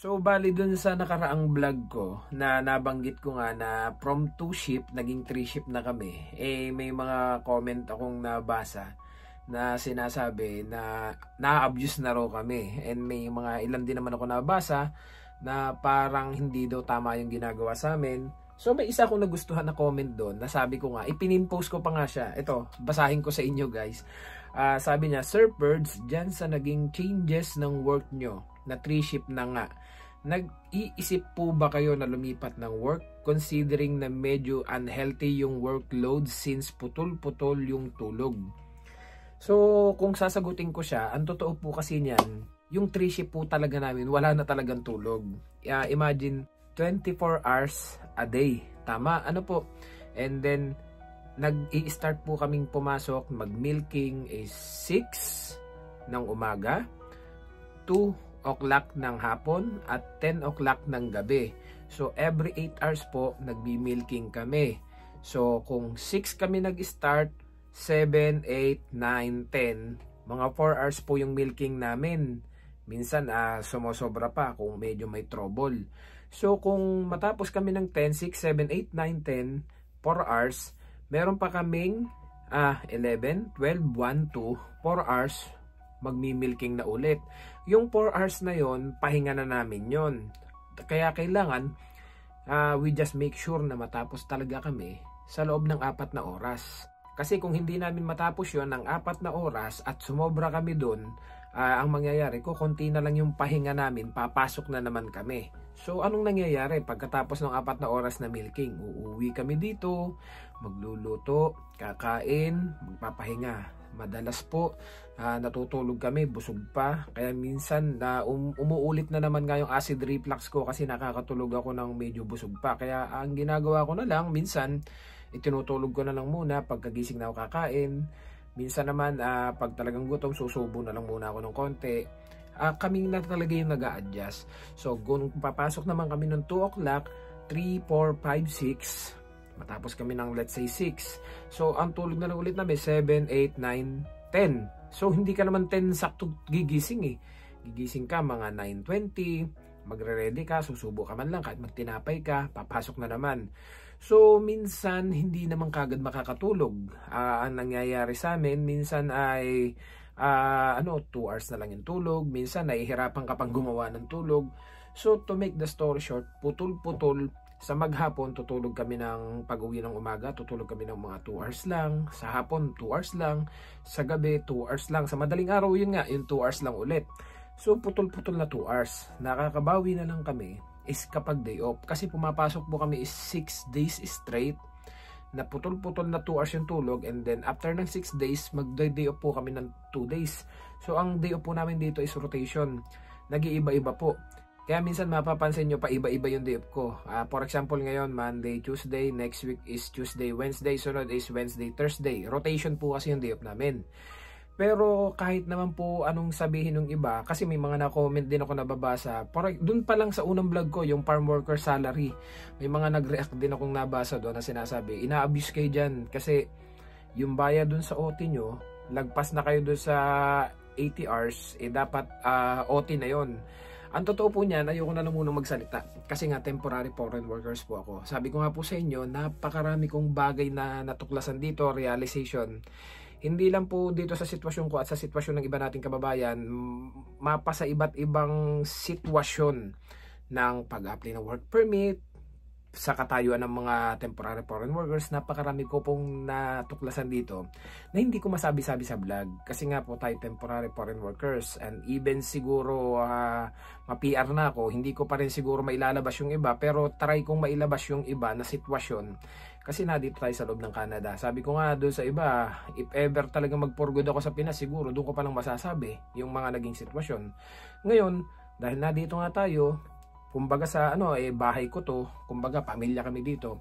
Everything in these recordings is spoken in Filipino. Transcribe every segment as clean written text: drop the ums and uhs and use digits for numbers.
So, bali dun sa nakaraang vlog ko na nabanggit ko nga na from 2 ship, naging 3 ship na kami. May mga comment akong nabasa na sinasabi na na-abuse na raw kami. And may mga ilan din naman ako nabasa na parang hindi daw tama yung ginagawa sa amin. So, may isa akong nagustuhan na comment doon na sabi ko nga, ipinimpost ko pa nga siya. Ito, basahin ko sa inyo guys. Sabi niya, Sir Birds, dyan sa naging changes ng work nyo na 3 ship na nga, nag-iisip po ba kayo na lumipat ng work considering na medyo unhealthy yung workload since putol-putol yung tulog? So, kung sasagutin ko siya, ang totoo po kasi niyan, yung 3 shift po talaga namin, wala na talagang tulog. Imagine, 24 hours a day. Tama? Ano po? And then, nag-i-start po kaming pumasok, mag-milking is 6 ng umaga, 2 o'clock ng hapon, at 10 o'clock ng gabi. So, every 8 hours po, nagbi-milking kami. So, kung 6 kami nag-start, 7, 8, 9, 10, mga 4 hours po yung milking namin. Minsan, sumosobra pa kung medyo may trouble. So, kung matapos kami ng 10, 6, 7, 8, 9, 10, 4 hours, meron pa kaming 11, 12, 1, 2, 4 hours magmi-milking na ulit. Yung 4 hours na yon, pahinga na namin yon. Kaya kailangan we just make sure na matapos talaga kami sa loob ng 4 na oras. Kasi kung hindi namin matapos yon ng 4 na oras at sumobra kami doon, ang mangyayari ko, konti na lang yung pahinga namin, papasok na naman kami. So, anong nangyayari? Pagkatapos ng 4 na oras na milking, uuwi kami dito, magluluto, kakain, magpapahinga. Madalas po, natutulog kami, busog pa. Kaya minsan, umuulit na naman nga yung acid reflux ko kasi nakakatulog ako ng medyo busog pa. Kaya ang ginagawa ko na lang, minsan, itinutulog ko na lang muna pagkagising na ako kakain. Minsan naman, pag talagang gutom, susubo na lang muna ako ng konti. Kami na talaga yung nag-a-adjust. So, kung papasok naman kami ng 2 o'clock, 3, 4, 5, 6, matapos kami ng let's say 6. So, ang tulog na lang ulit namin, 7, 8, 9, 10. So, hindi ka naman 10 sakto gigising eh. Gigising ka mga 9:20, magre-ready ka, susubo ka man lang, kahit magtinapay ka, papasok na naman. So, minsan, hindi naman kagad makakatulog. Ang nangyayari sa amin, minsan ay 2 hours na lang yung tulog. Minsan, nahihirapan ka pang gumawa ng tulog. So, to make the story short, putol-putol. Sa maghapon, tutulog kami ng pag-uwi ng umaga, tutulog kami ng mga 2 hours lang. Sa hapon, 2 hours lang. Sa gabi, 2 hours lang. Sa madaling araw, yun nga, yung 2 hours lang ulit. So, putol-putol na 2 hours. Nakakabawi na lang kami is kapag day off. Kasi pumapasok po kami is 6 days straight na putol-putol na 2 hours yung tulog, and then after ng 6 days, mag-day off po kami ng 2 days. So, ang day off po namin dito is rotation. Nag-iiba-iba po. Kaya minsan mapapansin nyo pa iba-iba yung day off ko. For example, ngayon, Monday, Tuesday, next week is Tuesday, Wednesday, sunod is Wednesday, Thursday. Rotation po kasi yung day off namin. Pero kahit naman po anong sabihin ng iba, kasi may mga na-comment din ako nababasa. Doon pa lang sa unang vlog ko, yung farm worker salary, may mga nag-react din akong nabasa doon na sinasabi, ina-abuse kayo dyan kasi yung bayad doon sa OT nyo, lagpas na kayo doon sa 80 hours, dapat OT na yon. Ang totoo po niyan, ayoko na lang muna magsalita kasi nga temporary foreign workers po ako. Sabi ko nga po sa inyo, napakarami kong bagay na natuklasan dito, realization. Hindi lang po dito sa sitwasyon ko at sa sitwasyon ng iba nating kababayan, mapa sa iba't ibang sitwasyon ng pag-apply ng work permit, sa katayuan ng mga temporary foreign workers, napakarami ko pong natuklasan dito na hindi ko masabi-sabi sa vlog. Kasi nga po tayo temporary foreign workers, and even siguro ma-PR na ako, hindi ko pa rin siguro mailalabas yung iba, pero try kong mailabas yung iba na sitwasyon. Kasi nandito tayo sa loob ng Canada. Sabi ko nga doon sa iba, if ever talaga mag-for good ako sa Pinas, siguro doon ko palang masasabi yung mga naging sitwasyon. Ngayon, dahil nandito nga tayo, kumbaga sa bahay ko to, kumbaga pamilya kami dito.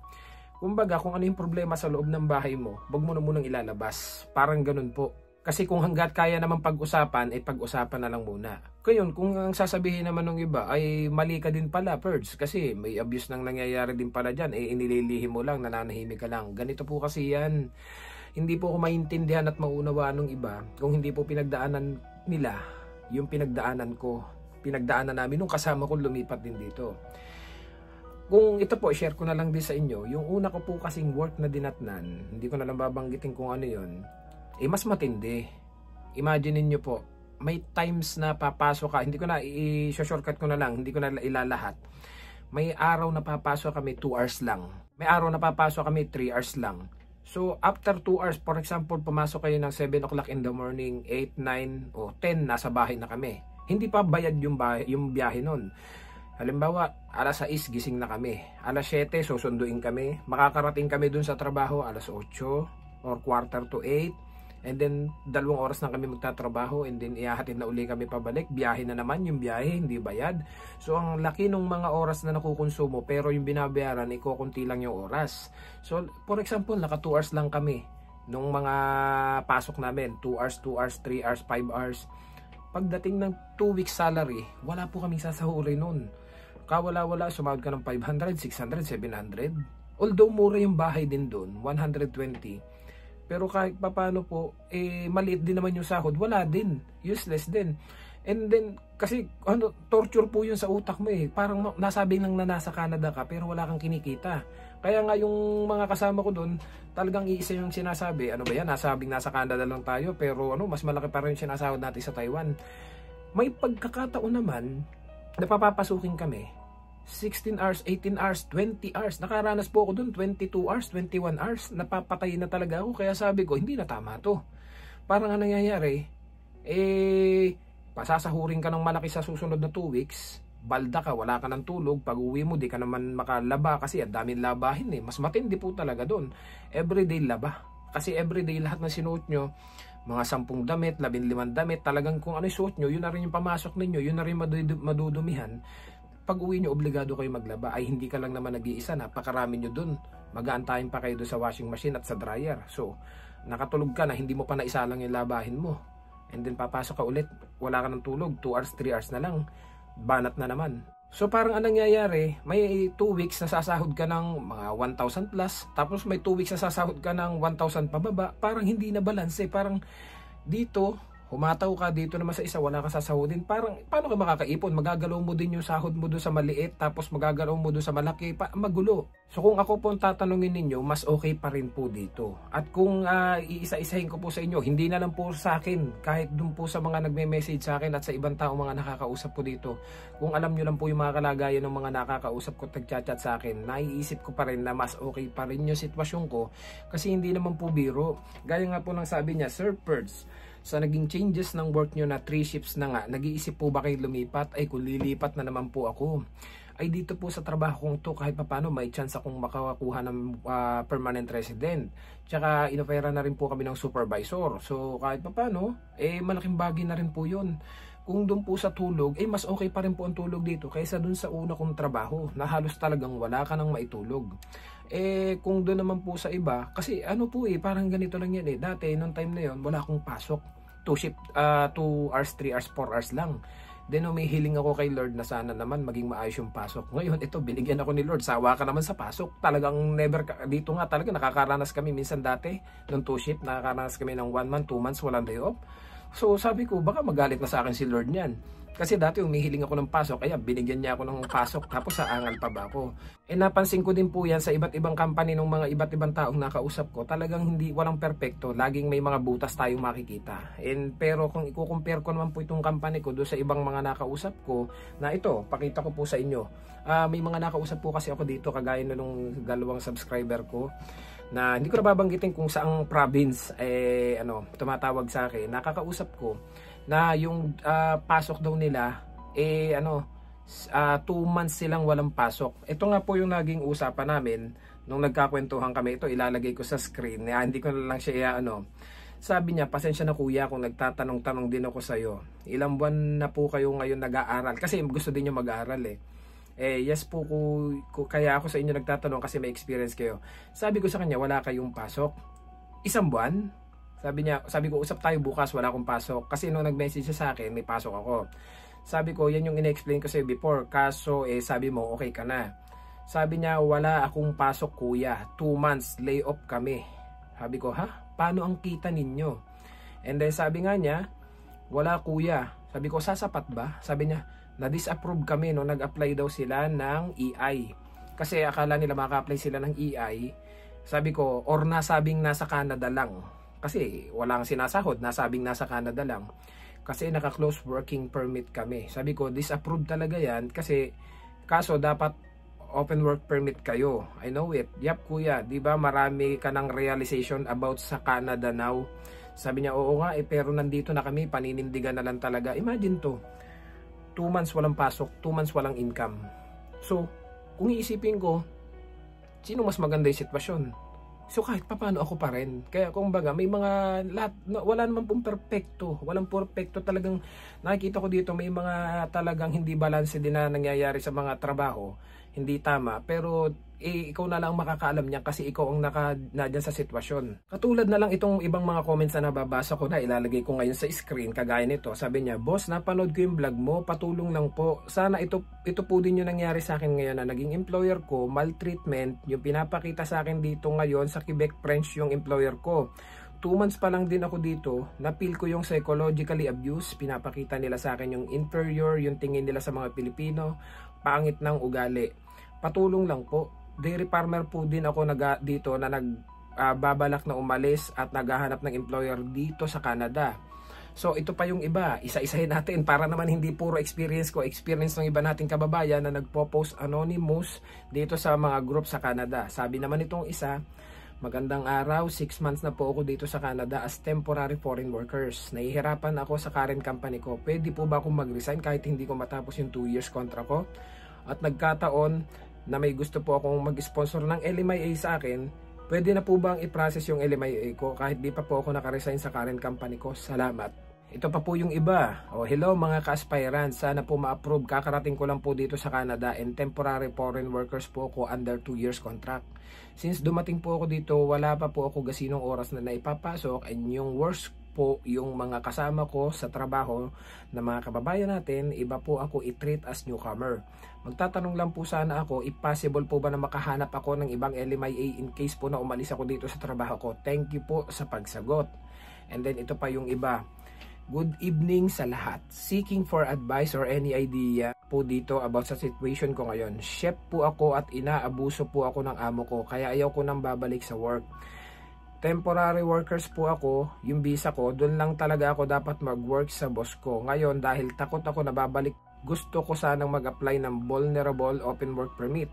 Kumbaga kung ano yung problema sa loob ng bahay mo, wag mo na munang ilalabas. Parang ganun po. Kasi kung hanggat kaya naman pag-usapan, pag-usapan na lang muna. Ngayon, kung ang sasabihin naman ng iba ay mali ka din pala, Perds, kasi may abuse nang nangyayari din pala dyan, inililihim mo lang, nananahimik ka lang. Ganito po kasi yan. Hindi po ako maintindihan at maunawaan ng iba kung hindi po pinagdaanan nila yung pinagdaanan ko. pinagdaanan namin nung kasama ko lumipat din dito. Kung ito po, share ko na lang din sa inyo, yung una ko po kasing work na dinatnan, hindi ko na lang babanggitin kung ano yun, mas matindi. Imagine niyo po, may times na papasok ka, hindi ko na i-shortcut ko na lang, hindi ko na ilalahat. May araw na papasok kami 2 hours lang. May araw na papasok kami 3 hours lang. So after 2 hours, for example, pumasok kayo ng 7 o'clock in the morning, 8, 9 o 10, nasa bahay na kami. Hindi pa bayad yung biyahe nun. Halimbawa, alas 6 gising na kami. Alas 7 susunduin kami. Makakarating kami dun sa trabaho alas 8 or quarter to 8. And then 2 oras na kami magtatrabaho and then ihahatid na uli kami pabalik. Biyahe na naman, yung biyahe hindi bayad. So ang laki ng mga oras na nakukonsumo pero yung binabayaran ikukunti lang yung oras. So for example, naka 2 hours lang kami nung mga pasok namin. 2 hours, 2 hours, 3 hours, 5 hours. Pagdating ng 2 weeks salary, wala po kaming sasahurin nun. Kawala-wala, sumahod ka ng 500, 600, 700. Although mura yung bahay din doon, 120. Pero kahit papano po, maliit din naman yung sahod, wala din. Useless din. And then, kasi torture po yun sa utak mo eh. Parang nasabi lang na nasa Canada ka, pero wala kang kinikita. Kaya nga yung mga kasama ko doon, talagang iisa yung sinasabi. Ano ba yan? Nasabing nasa Canada lang tayo, pero mas malaki pa rin yung sinasahod natin sa Taiwan. May pagkakataon naman, napapapasukin kami 16 hours, 18 hours, 20 hours. Nakaranas po ako dun 22 hours, 21 hours. Napapatay na talaga ako. Kaya sabi ko, hindi na tama to. Parang ang nangyayari, pasasahurin ka ng malaki sa susunod na 2 weeks. Balda ka, wala ka ng tulog. Pag uwi mo, di ka naman makalaba kasi ang daming labahin eh. Mas matindi po talaga dun. Everyday laba. Kasi everyday lahat ng sinuot nyo, mga 10 damit, 15 damit, talagang kung ano suot nyo, yun na rin yung pamasok ninyo, yun na rin madudumihan. Pag uwi nyo, obligado kayo maglaba. Ay hindi ka lang naman nag-iisa, napakarami nyo dun. Mag-aantayin pa kayo dun sa washing machine at sa dryer. So, nakatulog ka na, hindi mo pa naisalang yung labahin mo. And then papasok ka ulit, wala ka ng tulog, 2 hours, 3 hours na lang. Banat na naman. So parang anong nangyayari, may 2 weeks na sasahod ka ng mga 1,000 plus, tapos may 2 weeks na sasahod ka ng 1,000 pababa, parang hindi na balance eh. Parang dito, humataw ka dito naman sa isa, wala ka sasahodin. Parang, paano ka makakaipon? Magagalaw mo din yung sahod mo doon sa maliit, tapos magagalaw mo doon sa malaki, magulo. So kung ako po tatanungin ninyo, mas okay pa rin po dito. At kung iisa-isahin ko po sa inyo, hindi na lang po sa akin, kahit doon po sa mga nagme-message sa akin at sa ibang tao mga nakakausap po dito, kung alam nyo lang po yung mga kalagayan ng mga nakakausap ko, tag-chat sa akin, naiisip ko pa rin na mas okay pa rin yung sitwasyon ko, kasi hindi naman po biro. Gaya nga po ng sabi niya, Sir Perds, sa naging changes ng work nyo na 3 shifts na nga, nag-iisip po ba kayo lumipat? Ay kung lilipat na naman po ako, ay dito po sa trabaho kong to kahit papano may chance akong makakuha ng permanent resident. Tsaka inofera na rin po kami ng supervisor. So kahit papano, malaking bagay na rin po yun. Kung doon po sa tulog, mas okay pa rin po ang tulog dito kaysa doon sa una kong trabaho na halos talagang wala ka nang maitulog. Kung doon naman po sa iba, kasi ano po parang ganito lang yan dati, nung time na yon wala akong pasok. 2 hours, 3 hours, 4 hours lang. Then humihiling ako kay Lord na sana naman maging maayos yung pasok. Ngayon ito, binigyan ako ni Lord. Sawa ka naman sa pasok. Talagang never, dito nga talaga nakakaranas kami minsan dati, nung 2 shift, nakakaranas kami ng 1 month, 2 months, walang day off. So sabi ko, baka magalit na sa akin si Lord niyan. Kasi dati humihiling ako ng pasok, kaya binigyan niya ako ng pasok, tapos sa angal pa ba ako. Napansin ko din po yan sa iba't ibang company ng mga iba't ibang taong nakausap ko, talagang walang perpekto, laging may mga butas tayong makikita. Pero kung i-compare ko naman po itong company ko doon sa ibang mga nakausap ko, na ito, pakita ko po sa inyo. May mga nakausap po kasi ako dito, kagaya na nung 2 subscriber ko, na hindi ko nababanggitin kung saang province tumatawag sa akin, nakakausap ko na yung pasok daw nila 2 months silang walang pasok. Ito nga po yung naging usapan namin nung nagkakwentuhan kami. Ito ilalagay ko sa screen, hindi ko na lang siya sabi niya, pasensya na kuya kung nagtatanong-tanong din ako sa iyo. Ilang buwan na po kayo ngayon nag-aaral? Kasi gusto din niyo mag-aaral yes po, kaya ako sa inyo nagtatanong kasi may experience kayo. Sabi ko sa kanya, wala kayong pasok? 1 buwan? Sabi ko, usap tayo bukas, wala akong pasok. Kasi nung nag-message siya sa akin, may pasok ako. Sabi ko, yan yung in-explain ko sa'yo before. Kaso, sabi mo, okay ka na. Sabi niya, wala akong pasok kuya. 2 months, lay off kami. Sabi ko, ha? Paano ang kita ninyo? And then sabi nga niya, wala kuya. Sabi ko, sasapat ba? Sabi niya, na-disapprove kami no, nag-apply daw sila ng EI. Kasi akala nila maka-apply sila ng EI. Sabi ko, or nasabing nasa Canada lang. Kasi walang sinasahod, nasabing nasa Canada lang. Kasi naka-close working permit kami. Sabi ko, disapprove talaga yan kasi kaso dapat open work permit kayo. I know it. Yap kuya, di ba marami ka ng realization about sa Canada now? Sabi niya, oo nga pero nandito na kami, paninindigan na lang talaga. Imagine to, 2 months walang pasok, 2 months walang income. So, kung iisipin ko, sino mas maganda yung sitwasyon? So kahit paano ako pa rin. Kaya kung baga may mga wala naman pong perfecto. Walang perfecto talagang nakikita ko dito may mga talagang hindi balance din na nangyayari sa mga trabaho. Hindi tama. Pero ikaw na lang makakaalam niya kasi ikaw ang nadyan sa sitwasyon. Katulad na lang itong ibang mga comments na nababasa ko na ilalagay ko ngayon sa screen kagaya nito. Sabi niya, boss, napanood ko yung vlog mo, patulong lang po. Sana ito po din yung nangyari sa akin ngayon na naging employer ko, maltreatment, yung pinapakita sa akin dito ngayon sa Quebec, French yung employer ko. 2 months pa lang din ako dito, na-feel ko yung psychologically abuse, pinapakita nila sa akin yung inferior, yung tingin nila sa mga Pilipino, pangit ng ugali. Patulong lang po. Dairy farmer po din ako dito na nagbabalak na umalis at naghahanap ng employer dito sa Canada. So ito pa yung iba, isa-isahin natin para naman hindi puro experience ko, experience ng iba nating kababayan na nagpo-post anonymous dito sa mga group sa Canada. Sabi naman itong isa, magandang araw, 6 months na po ako dito sa Canada as temporary foreign workers. Nahihirapan ako sa current company ko. Pwede po ba akong mag-resign kahit hindi ko matapos yung 2 years contract ko? At nagkataon na may gusto po akong mag-sponsor ng LMIA sa akin, pwede na po bang i-process yung LMIA ko kahit di pa po ako naka-resign sa current company ko? Salamat. Ito pa po yung iba. Hello mga ka-aspirants, sana po ma-approve. Kakarating ko lang po dito sa Canada and temporary foreign workers po ako under 2 years contract. Since dumating po ako dito, wala pa po ako gasinong oras na naipapasok and yung worst po yung mga kasama ko sa trabaho na mga kababayan natin, iba po ako i-treat as newcomer. Magtatanong lang po sana ako, if possible po ba na makahanap ako ng ibang LMIA in case po na umalis ako dito sa trabaho ko. Thank you po sa pagsagot. And then ito pa yung iba. Good evening sa lahat. Seeking for advice or any idea po dito about sa situation ko ngayon. Chef po ako at inaabuso po ako ng amo ko kaya ayaw ko nang babalik sa work. Temporary workers po ako, yung visa ko, doon lang talaga ako dapat mag-work sa boss ko. Ngayon dahil takot ako na babalik, gusto ko sanang mag-apply ng vulnerable open work permit.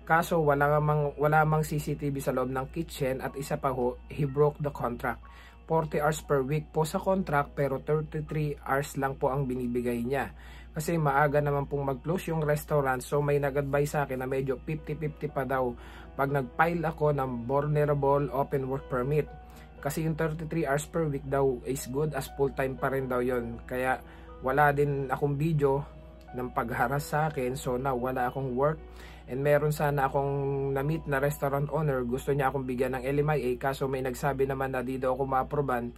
Kaso wala mang CCTV sa loob ng kitchen at isa pa ho, he broke the contract. 40 hours per week po sa contract pero 33 hours lang po ang binibigay niya. Kasi maaga naman pong mag-close yung restaurant so may nag-advise sa akin na medyo 50-50 pa daw pag nag-file ako ng vulnerable open work permit. Kasi yung 33 hours per week daw is good as full-time pa rin daw yon. Kaya wala din akong video ng pagharas sa akin so na wala akong work. And meron sana akong na-meet na restaurant owner, gusto niya akong bigyan ng LMIA kaso may nagsabi naman na di daw ako ma-approvean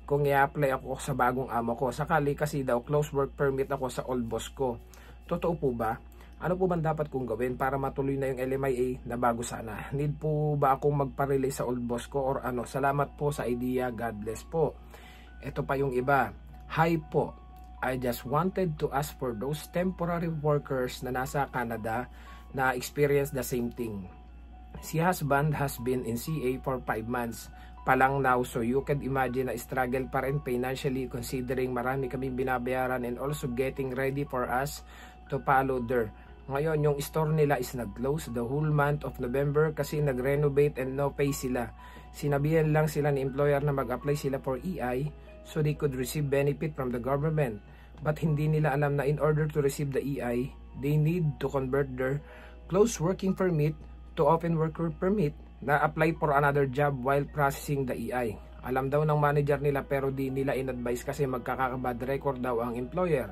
kung i-apply ako sa bagong amo ko. Sakali kasi daw close work permit ako sa old boss ko. Totoo po ba? Ano po ba dapat kong gawin para matuloy na yung LMIA na bago sana? Need po ba akong magpa-release sa old boss ko or ano? Salamat po sa idea. God bless po. Ito pa yung iba. Hi po. I just wanted to ask for those temporary workers na nasa Canada na experience the same thing. Si husband has been in CA for 5 months pa lang now so you can imagine na struggle pa rin financially considering marami kaming binabayaran and also getting ready for us to follow there. Ngayon yung store nila is nag-close the whole month of November kasi nag-renovate and no pay sila. Sinabihan lang sila ni employer na mag-apply sila for EI so they could receive benefit from the government. But hindi nila alam na in order to receive the EI, they need to convert their closed working permit to open worker permit na apply for another job while processing the EI. Alam daw ng manager nila pero di nila in-advise kasi magkakabad record daw ang employer.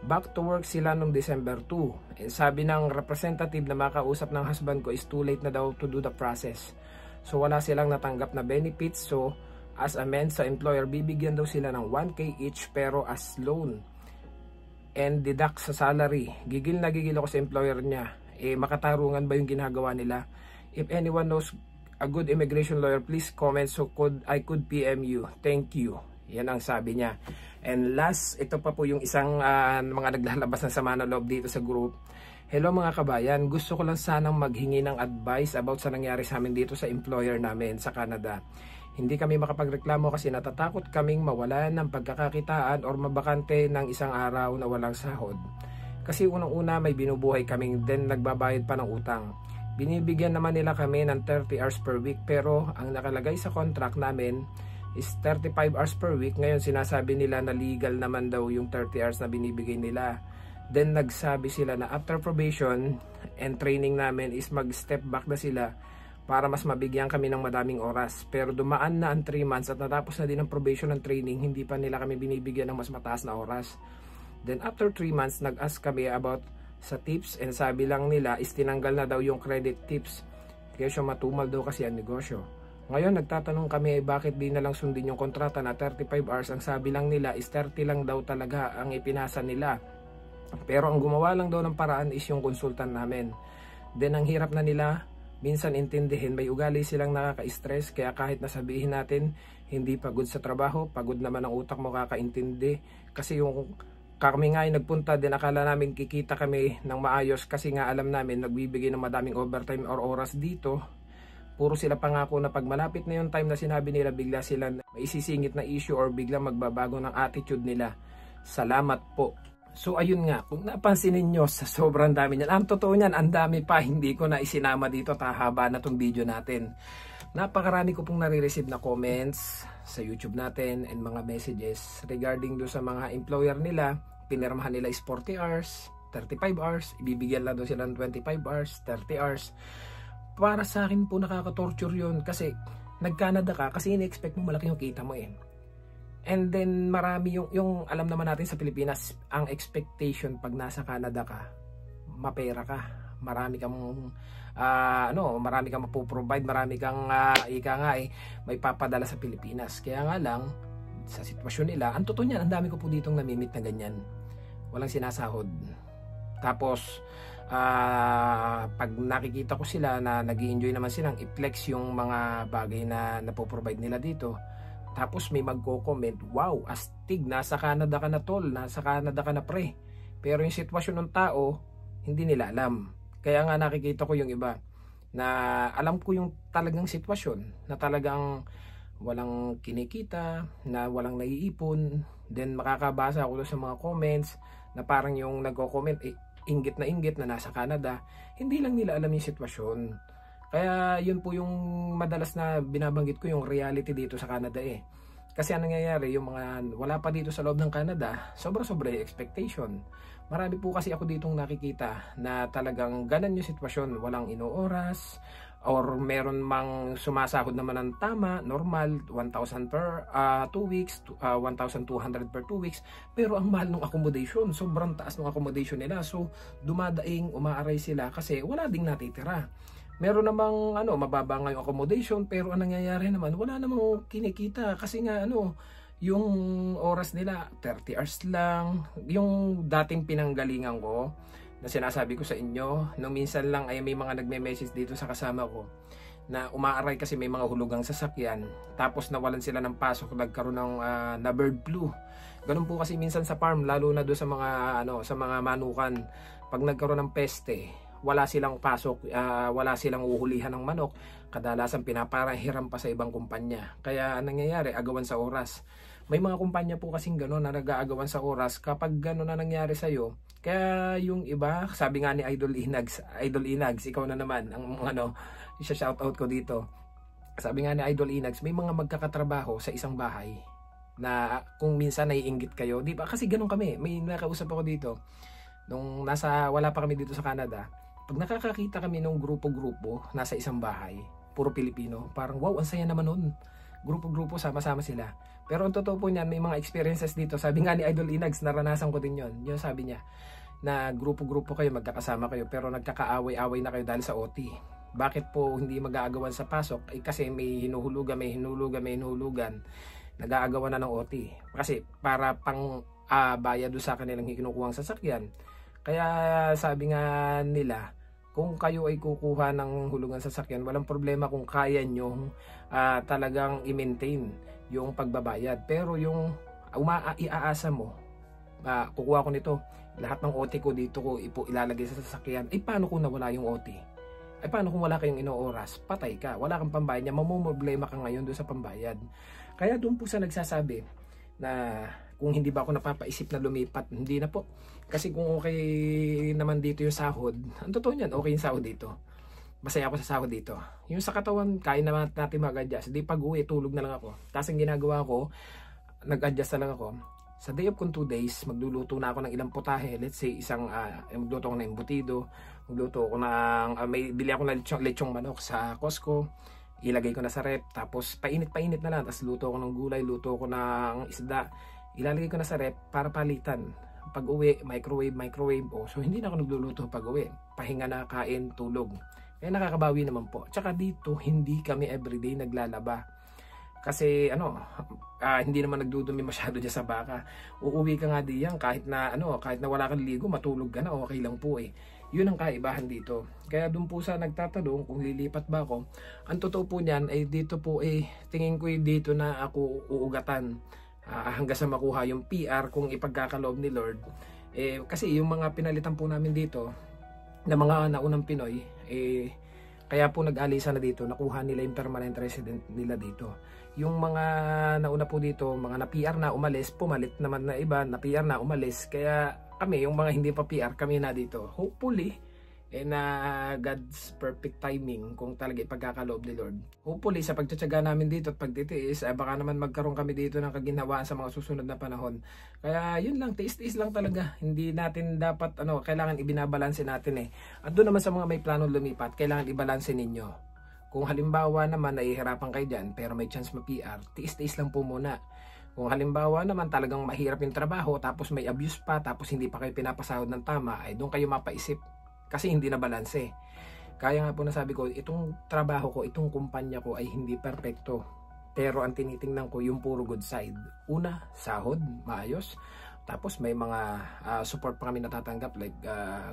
Back to work sila noong December 2. And sabi ng representative na makausap ng husband ko is too late na daw to do the process. So wala silang natanggap na benefits. So as amend sa employer, bibigyan daw sila ng 1K each pero as loan and deduct sa salary. Gigil na gigil ako sa employer niya. Makatarungan ba yung ginagawa nila? If anyone knows a good immigration lawyer, please comment so I could PM you. Thank you. Yan ang sabi niya. And last, ito pa po yung isang mga naglalabas ng sama ng loob dito sa group. Hello mga kabayan, gusto ko lang sanang maghingi ng advice about sa nangyari sa amin dito sa employer namin sa Canada. Hindi kami makapagreklamo kasi natatakot kaming mawalan ng pagkakakitaan or mabakante ng isang araw na walang sahod. Kasi unang-una may binubuhay kaming then nagbabayad pa ng utang. Binibigyan naman nila kami ng 30 hours per week pero ang nakalagay sa contract namin is 35 hours per week. Ngayon sinasabi nila na legal naman daw yung 30 hours na binibigay nila. Then nagsabi sila na after probation and training namin is mag-step back na sila para mas mabigyan kami ng madaming oras. Pero dumaan na ang 3 months at natapos na din ang probation and training, hindi pa nila kami binibigyan ng mas mataas na oras. Then after 3 months, nag-ask kami about sa tips and sabi lang nila is tinanggal na daw yung credit tips. Kaya siya matumal daw kasi ang negosyo. Ngayon nagtatanong kami bakit di na lang sundin yung kontrata na 35 hours. Ang sabi lang nila is 30 lang daw talaga ang ipinasa nila. Pero ang gumawa lang daw ng paraan is yung consultant namin. Then ang hirap na nila minsan intindihin, may ugali silang nakaka-stress. Kaya kahit nasabihin natin hindi pagod sa trabaho, pagod naman ang utak mo kakaintindi. Kasi yung kami nga ay nagpunta din, akala namin kikita kami ng maayos kasi nga alam namin nagbibigay ng madaming overtime or oras dito. Puro sila pangako na pag malapit na yung time na sinabi nila, bigla sila may isisingit na issue or bigla magbabago ng attitude nila. Salamat po. So ayun nga, kung napansin ninyo sa sobrang dami niyan, ang totoo niyan, ang dami pa, hindi ko na isinama dito, tahaba na tong video natin. Napakarami ko pong nare-receive na comments sa YouTube natin and mga messages regarding do sa mga employer nila. Pinirmahan nila is 40 hours, 35 hours, ibibigyan lang doon sila ng 25 hours, 30 hours. Para sa akin po nakaka-torture yun kasi nag-Canada ka kasi ini-expect mo malaki yung kita mo eh. And then marami yung alam naman natin sa Pilipinas, ang expectation pag nasa Canada ka, mapera ka, marami kang marami kang mapoprovide, marami kang may papadala sa Pilipinas. Kaya nga lang sa sitwasyon nila, ang totoo niyan, ang dami ko po ditong namimit na ganyan. Walang sinasahod. Tapos pag nakikita ko sila na nag-i-enjoy naman silang i-flex yung mga bagay na napoprovide nila dito, tapos may magko-comment, wow, astig, nasa Canada ka na tol, nasa Canada ka na pre. Pero yung sitwasyon ng tao, hindi nila alam. Kaya nga nakikita ko yung iba na alam ko yung talagang sitwasyon na talagang walang kinikita, na walang naiipon. Then makakabasa ako sa mga comments na parang yung nagko-comment inggit na nasa Canada. Hindi lang nila alam yung sitwasyon. Kaya yun po yung madalas na binabanggit ko, yung reality dito sa Canada eh. Kasi ang nangyayari, yung mga wala pa dito sa loob ng Canada, sobra-sobra yung expectation. Marami po kasi ako ditong nakikita na talagang ganan yung sitwasyon, walang inooras, or meron mang sumasahod naman ng tama, normal, 1,000 per 2 weeks, 1,200 per 2 weeks, pero ang mahal ng accommodation, sobrang taas ng accommodation nila. So dumadaing, umaaray sila kasi wala ding natitira. Meron namang mababa nga yung accommodation, pero ang nangyayari naman, wala namang kinikita kasi nga yung oras nila 30 hours lang. Yung dating pinanggalingan ko na sinasabi ko sa inyo, nung minsan lang ay may mga nagme-message dito sa kasama ko na umaaray kasi may mga hulugang sasakyan, tapos nawalan sila ng pasok, nagkaroon ng na bird flu. Ganun po kasi minsan sa farm, lalo na do sa mga sa mga manukan, pag nagkaroon ng peste, wala silang pasok, wala silang uhulihan ng manok, kadalasan pinapahiram pa sa ibang kumpanya. Kaya ang nangyayari, agawan sa oras. May mga kumpanya po kasing gano'n na nag-aagawan sa oras kapag gano'n na nangyari sa'yo. Kaya yung iba, sabi nga ni Idol Inags, ikaw na naman ang isa-shoutout ko dito. Sabi nga ni Idol Inags, may mga magkakatrabaho sa isang bahay na kung minsan naiinggit kayo, di ba? Kasi gano'n kami, may nakausap ako dito nung wala pa kami dito sa Canada. Pag nakakakita kami nung grupo-grupo nasa isang bahay, puro Pilipino, parang wow, ang saya naman nun. Grupo-grupo, sama-sama sila. Pero ang totoo po niyan, may mga experiences dito. Sabi nga ni Idol Inags, naranasan ko din yon. Yung sabi niya, na grupo-grupo kayo, magkakasama kayo, pero nagkakaaway-away na kayo dahil sa OT. Bakit po hindi mag-aagawan sa pasok? Kasi may hinulugan. Nag-aagawan na ng OT. Kasi para pang bayad sa kanilang kinukuhang sasakyan. Kaya sabi nga nila, kung kayo ay kukuha ng hulugan sasakyan, walang problema kung kaya nyo talagang i-maintain yung pagbabayad. Pero yung iaasa mo, kukuha ko nito, lahat ng OT ko dito ko ilalagay sa sasakyan. Paano kung nawala yung OT? Paano kung wala kayong inooras? Patay ka, wala kang pambayad niya, mamumroblema ka ngayon doon sa pambayad. Kaya doon po sa nagsasabi na kung hindi ba ako napapaisip na lumipat, hindi na po. Kasi kung okay naman dito yung sahod, ang totoo niyan, okay yung sahod dito. Masaya ako sa sahod dito. Yung sa katawan, kaya naman natin mag-adjust. Di pag uwi, tulog na lang ako. Tapos ang ginagawa ko, nag-adjust na lang ako. Sa day of kung 2 days, magluluto na ako ng ilang putahe. Let's say, magluto ako ng embutido. Magluto ako ng, may bili ako ng lechong manok sa Costco. Ilagay ko na sa rep. Tapos, painit na lang. Tapos, luto ako ng gulay, luto ako ng isda. Ilalagay ko na sa rep para palitan. Pag uwi, microwave. So, hindi na ako nagluluto pag uwi. Pahinga na, kain, tulog. Kaya nakakabawi naman po. Tsaka dito, hindi kami everyday naglalaba. Kasi hindi naman nagdudumi masyado dyan sa baka. Uuwi ka nga diyan kahit na wala kang ligo, matulog ka na, okay lang po eh. Yun ang kaibahan dito. Kaya doon po sa nagtatanong kung lilipat ba ako, ang totoo po niyan ay dito po tingin ko dito na ako uugatan hanggang sa makuha yung PR kung ipagkakaloob ni Lord. Kasi yung mga pinalitan po namin dito na mga naunang Pinoy, kaya po nag-alisa na dito, nakuha nila yung permanent resident nila dito. Yung mga nauna po dito, mga na-PR na umalis, pumalit naman na iba, na-PR na umalis. Kaya kami, yung mga hindi pa PR, kami na dito. Hopefully, na God's perfect timing kung talaga ipagkakaloob ni Lord. Hopefully, sa pagtsatsaga namin dito at pagtitiis, baka naman magkaroon kami dito ng kaginhawaan sa mga susunod na panahon. Kaya yun lang, tiis-tiis lang talaga. Hindi natin dapat, kailangan ibinabalanse natin At doon naman sa mga may planong lumipat, kailangan ibalanse ninyo. Kung halimbawa naman nahihirapan kayo dyan pero may chance ma-PR, tiis-tiis lang po muna. Kung halimbawa naman talagang mahirap yung trabaho tapos may abuse pa tapos hindi pa kayo pinapasahod ng tama, ay doon kayo mapaisip kasi hindi na balanse. Kaya nga po nasabi ko, itong trabaho ko, itong kumpanya ko ay hindi perfecto. Pero ang tinitingnan ko yung puro good side. Una, sahod, maayos. Tapos may mga support pa kami natatanggap like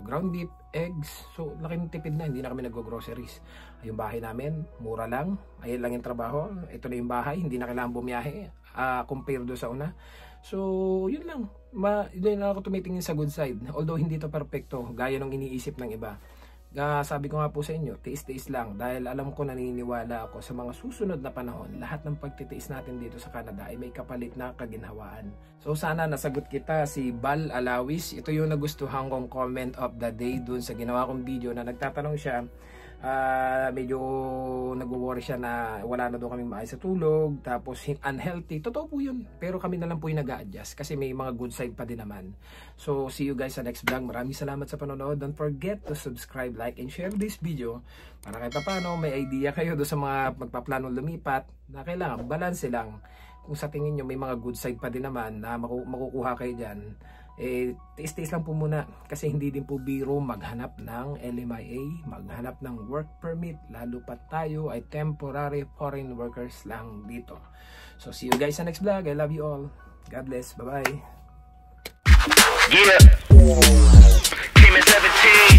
ground beef, eggs. So laking tipid na, hindi na kami nag-groceries. Yung bahay namin, mura lang. Ayun lang yung trabaho. Ito na yung bahay, hindi na kailangan bumiyahe compare do sa una. So yun lang. Doon na ako tumitingin sa good side. Although hindi to perfecto, gaya ng iniisip ng iba. Sabi ko nga po sa inyo, tiis-tiis lang dahil alam ko, naniniwala ako sa mga susunod na panahon, lahat ng pagtitiis natin dito sa Canada ay may kapalit na kaginhawaan. So sana nasagot kita, si Bal Alawis. Ito yung nagustuhan kong comment of the day dun sa ginawa kong video na nagtatanong siya, medyo nagwo-worry siya na wala na daw kami maayos sa tulog, tapos unhealthy. Totoo po yun, pero kami na lang po yung nag-a-adjust kasi may mga good side pa din naman. So see you guys sa next vlog. Maraming salamat sa panonood. Don't forget to subscribe, like, and share this video para kahit paano may idea kayo do sa mga magpaplanong lumipat na kailangan balanse lang. Kung sa tingin nyo may mga good side pa din naman na makukuha kayo dyan, tiis-tiis lang po muna kasi hindi din po biro maghanap ng LMIA, maghanap ng work permit, lalo pa tayo ay temporary foreign workers lang dito. So see you guys sa next vlog. I love you all. God bless. Bye bye. Yeah. Team 17.